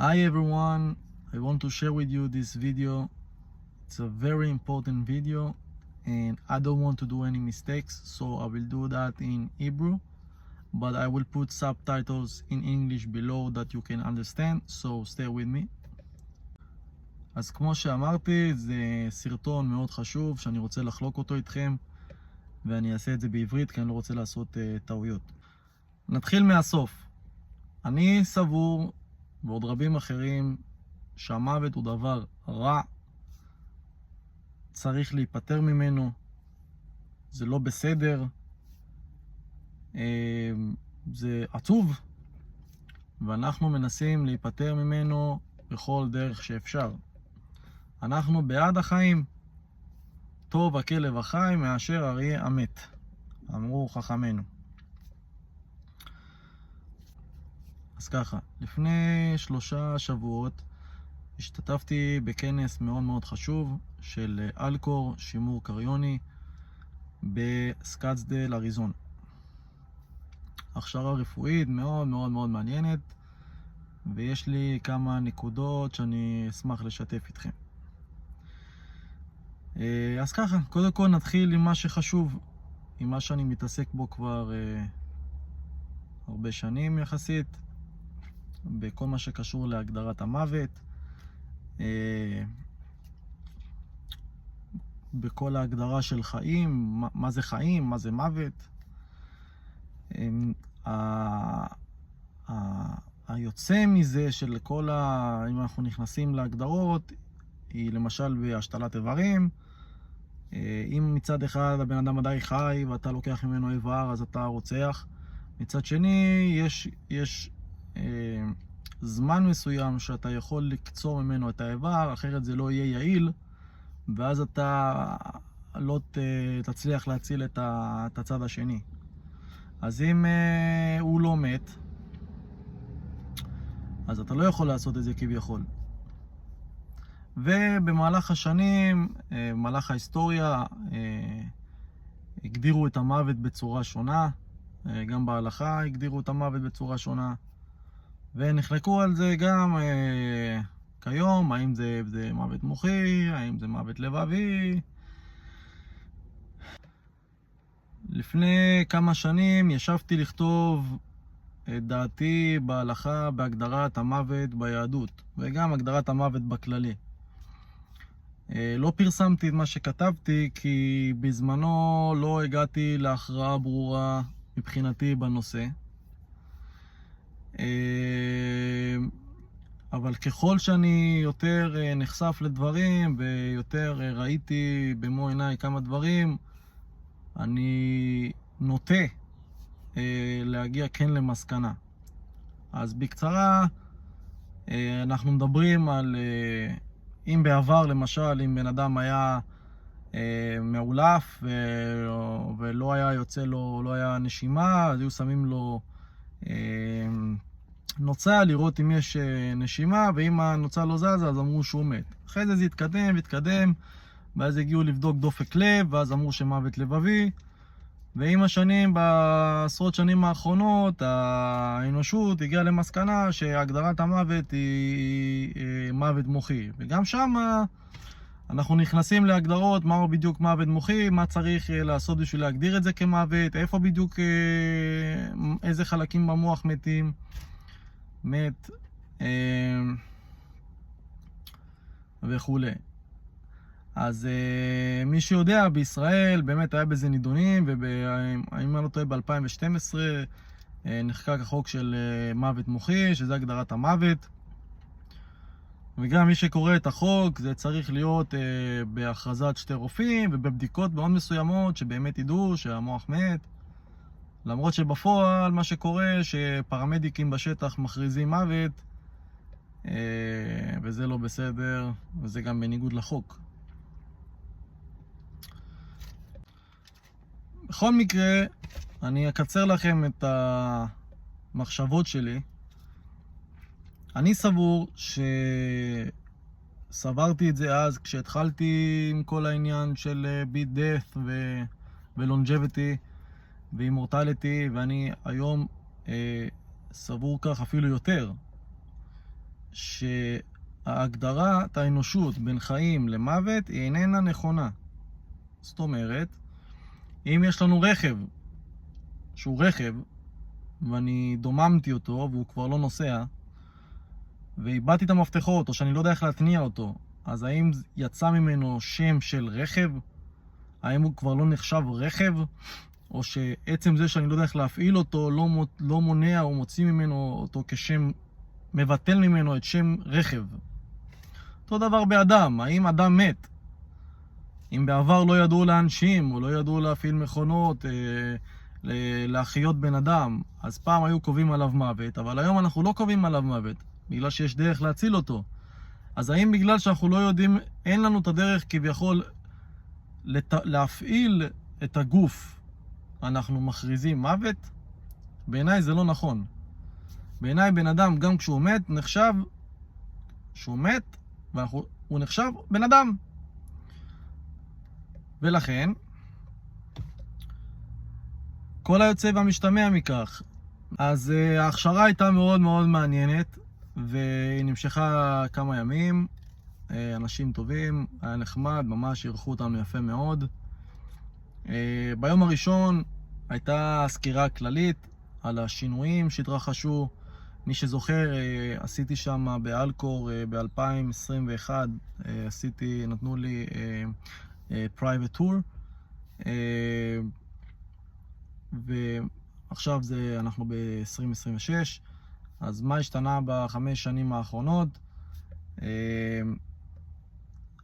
Hi everyone, I want to share with you this video. It's a very important video and I don't want to do any mistakes, so I will do that in Hebrew, but I will put subtitles in English below that you can understand, so stay with me. אז כמו שאמרתי, זה סרטון מאוד חשוב שאני רוצה לחלוק אותו איתכם, ואני אעשה את זה בעברית כי אני לא רוצה לעשות טעויות. נתחיל מהסוף. אני סבור, ועוד רבים אחרים, שהמוות הוא דבר רע, צריך להיפטר ממנו, זה לא בסדר, זה עצוב, ואנחנו מנסים להיפטר ממנו בכל דרך שאפשר. אנחנו בעד החיים, טוב הכלב החי מאשר אריה המת, אמרו חכמינו. אז ככה, לפני 3 שבועות השתתפתי בכנס מאוד מאוד חשוב של אלקור, שימור קריוני, בסקאטסדייל, אריזונה. הכשרה רפואית מאוד מאוד מאוד מעניינת, ויש לי כמה נקודות שאני אשמח לשתף איתכם. אז ככה, קודם כל נתחיל עם מה שחשוב, עם מה שאני מתעסק בו כבר הרבה שנים יחסית, בכל מה שקשור להגדרת המוות, בכל ההגדרה של חיים, מה זה חיים, מה זה מוות. היוצא מזה של כל אם אנחנו נכנסים להגדרות, היא למשל בהשתלת איברים. אם מצד אחד הבן אדם עדיין חי ואתה לוקח ממנו איבר, אז אתה רוצח. מצד שני, יש זמן מסוים שאתה יכול לקצור ממנו את האיבר, אחרת זה לא יהיה יעיל, ואז אתה לא תצליח להציל את הצד השני. אז אם הוא לא מת, אז אתה לא יכול לעשות את זה כביכול. ובמהלך השנים, במהלך ההיסטוריה, הגדירו את המוות בצורה שונה, גם בהלכה הגדירו את המוות בצורה שונה, ונחלקו על זה גם כיום, האם זה מוות מוחי, האם זה מוות לבבי. לפני כמה שנים ישבתי לכתוב את דעתי בהלכה בהגדרת המוות ביהדות, וגם הגדרת המוות בכללי. לא פרסמתי את מה שכתבתי כי בזמנו לא הגעתי להכרעה ברורה מבחינתי בנושא. אבל ככל שאני יותר נחשף לדברים ויותר ראיתי במו עיניי כמה דברים, אני נוטה להגיע כן למסקנה. אז בקצרה, אנחנו מדברים על אם בעבר למשל, אם בן אדם היה מעולף ולא היה יוצא לו, לא היה נשימה, אז היו שמים לו נוצה לראות אם יש נשימה, ואם הנוצה לא זזה אז אמרו שהוא מת. אחרי זה התקדם, ואז הגיעו לבדוק דופק לב, ואז אמרו שמוות לבבי. ועם השנים, בעשרות שנים האחרונות, האנושות הגיעה למסקנה שהגדרת המוות היא מוות מוחי. וגם שם אנחנו נכנסים להגדרות מהו בדיוק מוות מוחי, מה צריך לעשות בשביל להגדיר את זה כמוות, איפה בדיוק, איזה חלקים במוח מת וכו'. אז מי שיודע, בישראל באמת היה בזה נידונים, ואם אני לא טועה ב-2012 נחקק החוק של מוות מוחי, שזה הגדרת המוות. וגם מי שקורא את החוק, זה צריך להיות בהכרזת 2 רופאים ובבדיקות מאוד מסוימות שבאמת ידעו שהמוח מת. למרות שבפועל מה שקורה שפרמדיקים בשטח מכריזים מוות, וזה לא בסדר, וזה גם בניגוד לחוק. בכל מקרה, אני אקצר לכם את המחשבות שלי. אני סבור שסברתי את זה אז כשהתחלתי עם כל העניין של beat death ו-longevity ו-immortality, ואני היום סבור כך אפילו יותר. שההגדרת האנושות בין חיים למוות היא איננה נכונה. זאת אומרת, אם יש לנו רכב, שהוא רכב, ואני דוממתי אותו והוא כבר לא נוסע, ואיבדתי את המפתחות, או שאני לא יודע איך להתניע אותו, אז האם יצא ממנו שם של רכב? האם הוא כבר לא נחשב רכב? או שעצם זה שאני לא יודע איך להפעיל אותו, לא מונע או מוציא ממנו אותו כשם, מבטל ממנו את שם רכב. אותו דבר באדם, האם אדם מת? אם בעבר לא ידעו לאנשים, או לא ידעו להפעיל מכונות, להחיות בן אדם, אז פעם היו קובעים עליו מוות, אבל היום אנחנו לא קובעים עליו מוות, בגלל שיש דרך להציל אותו. אז האם בגלל שאנחנו לא יודעים, אין לנו את הדרך כביכול להפעיל את הגוף, אנחנו מכריזים מוות? בעיניי זה לא נכון. בעיניי בן אדם, גם כשהוא מת, נחשב שהוא מת, והוא נחשב בן אדם. ולכן, כל היוצא והמשתמע מכך. אז ההכשרה הייתה מאוד מאוד מעניינת, והיא נמשכה כמה ימים. אנשים טובים, היה נחמד, ממש אירחו אותנו יפה מאוד. ביום הראשון הייתה סקירה כללית על השינויים שהתרחשו. מי שזוכר, עשיתי שם באלקור ב-2021, נתנו לי private tour, ועכשיו אנחנו ב-2026. אז מה השתנה בחמש שנים האחרונות?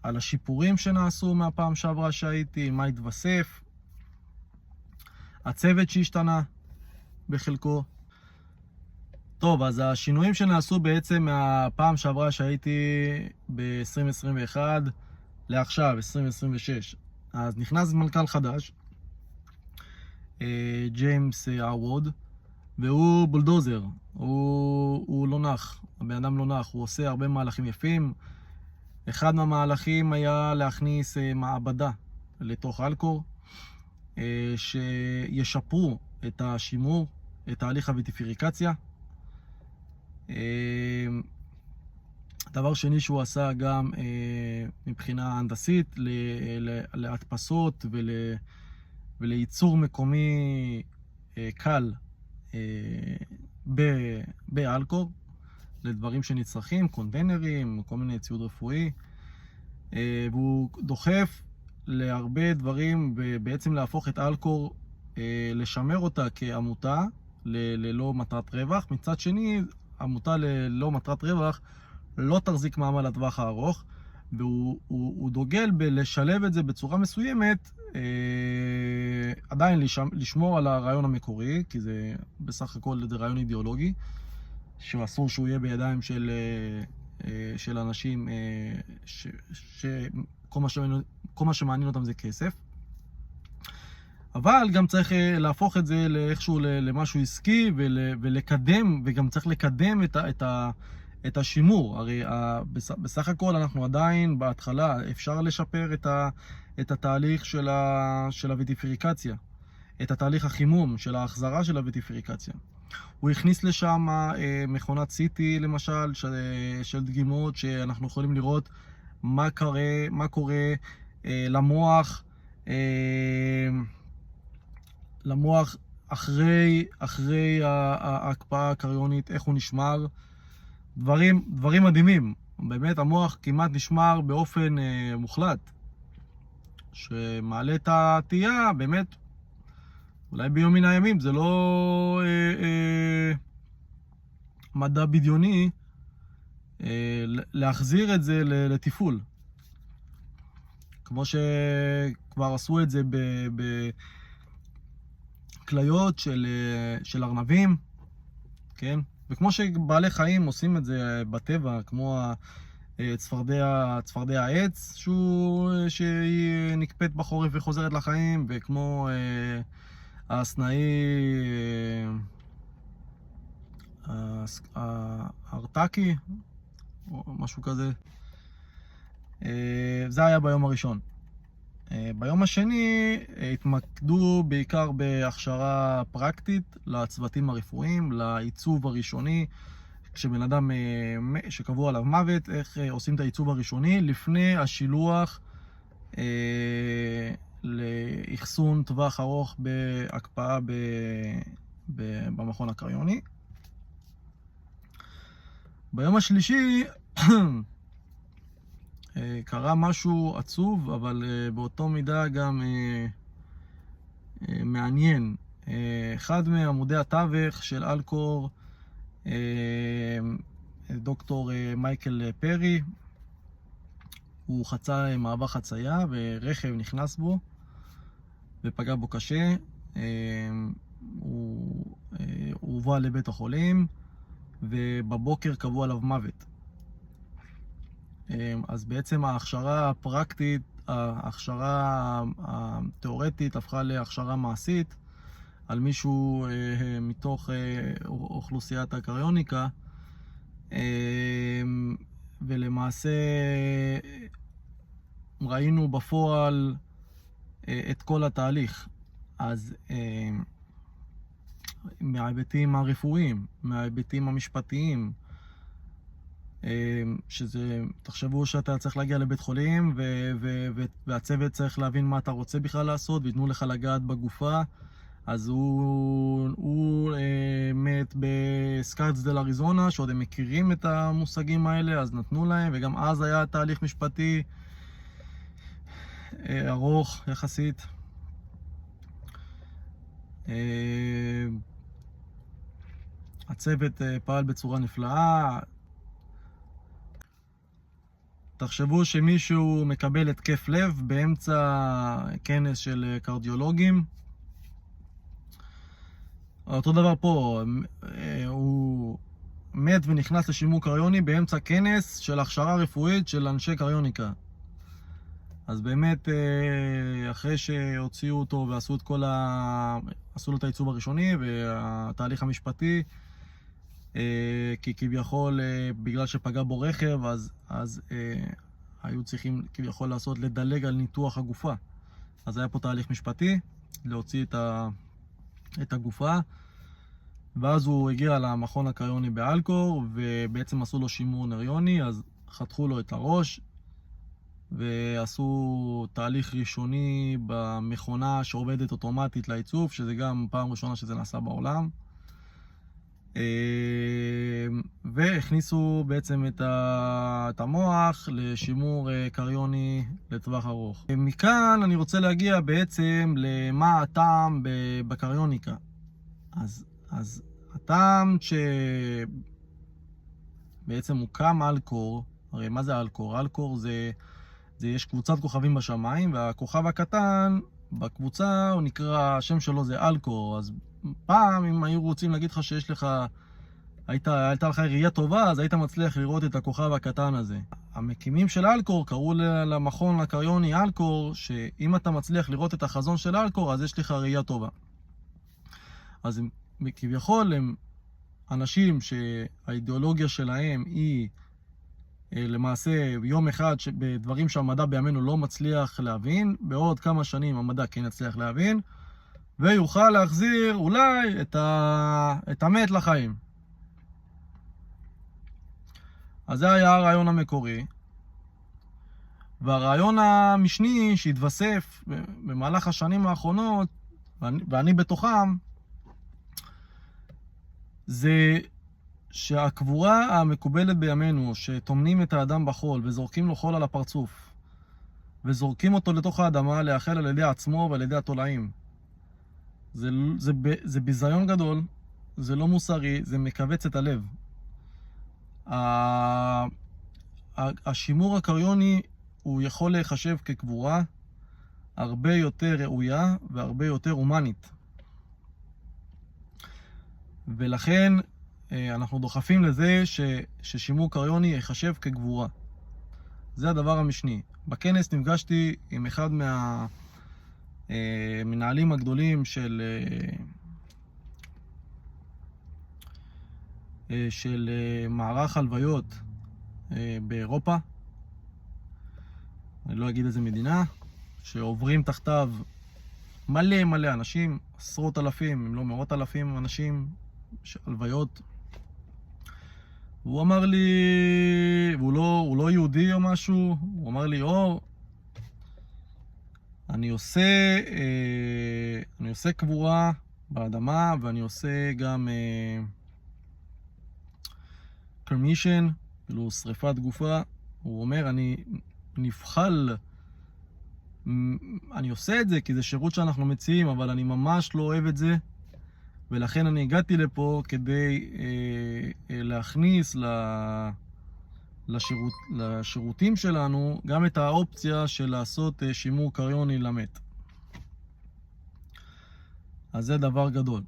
על השיפורים שנעשו מהפעם שעברה שהייתי, מה התווסף, הצוות שהשתנה בחלקו. טוב, אז השינויים שנעשו בעצם מהפעם שעברה שהייתי ב-2021 לעכשיו, 2026. אז נכנס מנכ"ל חדש, ג'יימס ארווד, והוא בולדוזר, הוא לא נח, הבן אדם לא נח, הוא עושה הרבה מהלכים יפים. אחד מהמהלכים היה להכניס מעבדה לתוך אלקור, שישפרו את השימור, את תהליך הוויטריפיקציה. דבר שני שהוא עשה גם מבחינה הנדסית, להדפסות ולייצור מקומי קל באלקור, לדברים שנצרכים, קונטיינרים, כל מיני ציוד רפואי. והוא דוחף להרבה דברים, ובעצם להפוך את אלקור, לשמר אותה כעמותה ללא מטרת רווח. מצד שני, עמותה ללא מטרת רווח לא תחזיק מעמד לטווח הארוך, והוא דוגל בלשלב את זה בצורה מסוימת, עדיין לשמור על הרעיון המקורי, כי זה בסך הכל זה רעיון אידיאולוגי, שאסור שהוא יהיה בידיים של אנשים שכל מה שמעניין אותם זה כסף. אבל גם צריך להפוך את זה לאיכשהו למשהו עסקי ולקדם, וגם צריך לקדם את השימור. הרי בסך הכל אנחנו עדיין בהתחלה, אפשר לשפר את התהליך של הוויטריפיקציה, את התהליך החימום של ההחזרה של הוויטריפיקציה. הוא הכניס לשם מכונת CT למשל, של דגימות, שאנחנו יכולים לראות מה קורה למוח אחרי ההקפאה הקריונית, איך הוא נשמר. דברים מדהימים. באמת המוח כמעט נשמר באופן מוחלט, שמעלה את התהייה. באמת, אולי ביום מן הימים זה לא מדע בדיוני להחזיר את זה לתפעול, כמו שכבר עשו את זה בכליות של ארנבים, כן? וכמו שבעלי חיים עושים את זה בטבע, כמו צפרדע העץ שהיא נקפאת בחורף וחוזרת לחיים, וכמו הסנאי הארטקי או משהו כזה. זה היה ביום הראשון. ביום השני התמקדו בעיקר בהכשרה פרקטית לצוותים הרפואיים, לעיצוב הראשוני, כשבן אדם שקבוע עליו מוות, איך עושים את העיצוב הראשוני לפני השילוח לאחסון טווח ארוך בהקפאה במכון הקריוני. ביום השלישי קרה משהו עצוב, אבל באותו מידה גם מעניין. אחד מעמודי התווך של אלקור, דוקטור מייקל פרי, הוא חצה מעבר חצייה ורכב נכנס בו ופגע בו קשה. הוא הובא לבית החולים ובבוקר קבעו עליו מוות. אז בעצם ההכשרה הפרקטית, ההכשרה התיאורטית הפכה להכשרה מעשית על מישהו מתוך אוכלוסיית הקריוניקה, ולמעשה ראינו בפועל את כל התהליך. אז מההיבטים הרפואיים, מההיבטים המשפטיים, שזה, תחשבו שאתה צריך להגיע לבית חולים והצוות צריך להבין מה אתה רוצה בכלל לעשות ויתנו לך לגעת בגופה. אז הוא מת בסקייטסדל אריזונה, שעוד הם מכירים את המושגים האלה, אז נתנו להם, וגם אז היה תהליך משפטי ארוך יחסית. הצוות פעל בצורה נפלאה. תחשבו שמישהו מקבל התקף לב באמצע כנס של קרדיולוגים. אותו דבר פה, הוא מת ונכנס לשימור קריוני באמצע כנס של הכשרה רפואית של אנשי קריוניקה. אז באמת, אחרי שהוציאו אותו ועשו עשו לו את העיצוב הראשוני והתהליך המשפטי, כי כביכול בגלל שפגע בו רכב, אז היו צריכים כביכול לדלג על ניתוח הגופה. אז היה פה תהליך משפטי להוציא את הגופה, ואז הוא הגיע למכון הקריוני באלקור, ובעצם עשו לו שימור נריוני. אז חתכו לו את הראש ועשו תהליך ראשוני במכונה שעובדת אוטומטית לעיצוב, שזה גם פעם ראשונה שזה נעשה בעולם. והכניסו בעצם את המוח לשימור קריוני לטווח ארוך. מכאן אני רוצה להגיע בעצם למה הטעם בקריוניקה. אז הטעם שבעצם הוקם אלקור, הרי מה זה אלקור? אלקור זה יש קבוצת כוכבים בשמיים, והכוכב הקטן בקבוצה הוא נקרא, השם שלו זה אלקור. אז פעם אם היו רוצים להגיד לך שיש לך, הייתה לך ראייה טובה, אז היית מצליח לראות את הכוכב הקטן הזה. המקימים של אלקור קראו למכון הקריוני אלקור, שאם אתה מצליח לראות את החזון של אלקור, אז יש לך ראייה טובה. אז כביכול הם אנשים שהאידיאולוגיה שלהם היא למעשה יום אחד בדברים שהמדע בימינו לא מצליח להבין, בעוד כמה שנים המדע כן יצליח להבין, ויוכל להחזיר אולי את המת לחיים. אז זה היה הרעיון המקורי. והרעיון המשני שהתווסף במהלך השנים האחרונות, ואני בתוכם, זה שהקבורה המקובלת בימינו, שטומנים את האדם בחול וזורקים לו חול על הפרצוף, וזורקים אותו לתוך האדמה להאכל על ידי עצמו ועל ידי התולעים. זה ביזיון גדול, זה לא מוסרי, זה מכווץ את הלב. השימור הקריוני הוא יכול להיחשב כקבורה הרבה יותר ראויה והרבה יותר הומנית. ולכן אנחנו דוחפים לזה ששימור קריוני ייחשב כגבורה. זה הדבר המשני. בכנס נפגשתי עם אחד מהמנהלים הגדולים של מערך הלוויות באירופה. אני לא אגיד איזה מדינה, שעוברים תחתיו מלא אנשים, עשרות אלפים, אם לא מאות אלפים אנשים, הלוויות. והוא אמר לי, הוא לא יהודי או משהו, הוא אמר לי, אני עושה קבורה באדמה, ואני עושה גם קרמישן, כאילו שריפת גופה. הוא אומר, אני עושה את זה כי זה שירות שאנחנו מציעים, אבל אני ממש לא אוהב את זה, ולכן אני הגעתי לפה כדי להכניס לשירותים שלנו גם את האופציה של לעשות שימור קריוני למת. אז זה דבר גדול.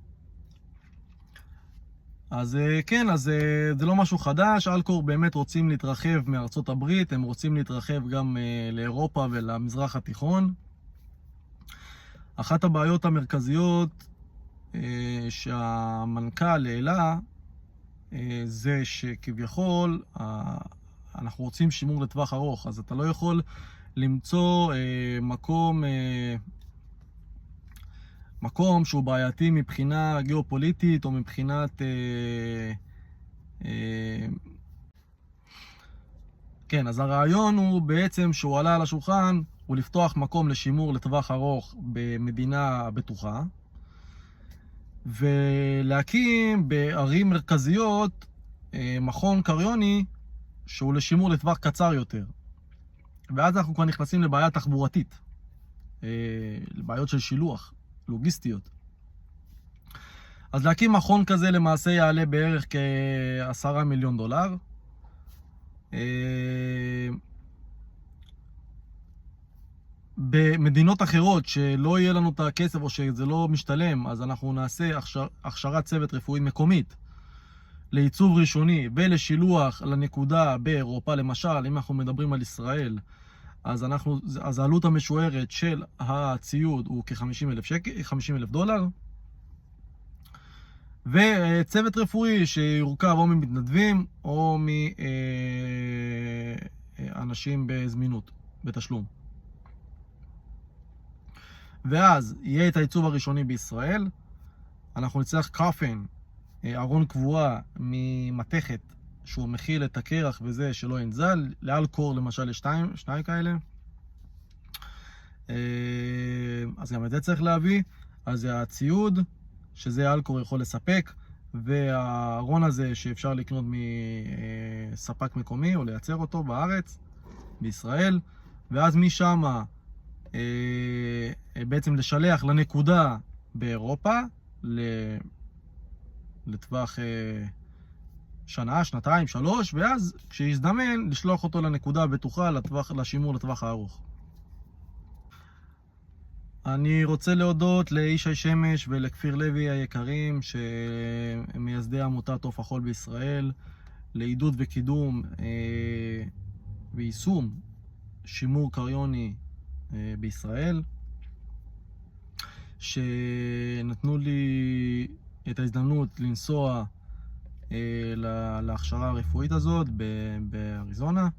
אז כן, אז זה לא משהו חדש. אלקור באמת רוצים להתרחב מארצות הברית, הם רוצים להתרחב גם לאירופה ולמזרח התיכון. אחת הבעיות המרכזיות שהמנכ"ל העלה זה שכביכול אנחנו רוצים שימור לטווח ארוך, אז אתה לא יכול למצוא מקום שהוא בעייתי מבחינה גיאופוליטית או מבחינת כן, אז הרעיון הוא בעצם שהוא עלה על השולחן, הוא לפתוח מקום לשימור לטווח ארוך במדינה בטוחה, ולהקים בערים מרכזיות מכון קריוני שהוא לשימור לטווח קצר יותר. ואז אנחנו כבר נכנסים לבעיה תחבורתית, לבעיות של שילוח, לוגיסטיות. אז להקים מכון כזה למעשה יעלה בערך $10 מיליון. במדינות אחרות שלא יהיה לנו את הכסף או שזה לא משתלם, אז אנחנו נעשה הכשרת צוות רפואי מקומית לעיצוב ראשוני ולשילוח לנקודה באירופה. למשל, אם אנחנו מדברים על ישראל, אז העלות המשוערת של הציוד הוא $50,000, וצוות רפואי שיורכב או ממתנדבים או מאנשים בזמינות, בתשלום. ואז יהיה את העיצוב הראשוני בישראל. אנחנו נצטרך קופן, ארון קבועה ממתכת שהוא מכיל את הקרח וזה שלא ינזל. לאלקור למשל יש שניים כאלה, אז גם את זה צריך להביא. אז זה הציוד שזה אלקור יכול לספק, והארון הזה שאפשר לקנות מספק מקומי או לייצר אותו בארץ, בישראל. ואז משם בעצם לשלח לנקודה באירופה לטווח שנה, שנתיים, 3, ואז כשיזדמן לשלוח אותו לנקודה הבטוחה לשימור לטווח הארוך. אני רוצה להודות לישי שמש ולכפיר לוי היקרים, שהם מייסדי עמותת עוף החול בישראל, לעידוד וקידום ויישום שימור קריוני בישראל, שנתנו לי את ההזדמנות לנסוע להכשרה הרפואית הזאת באריזונה.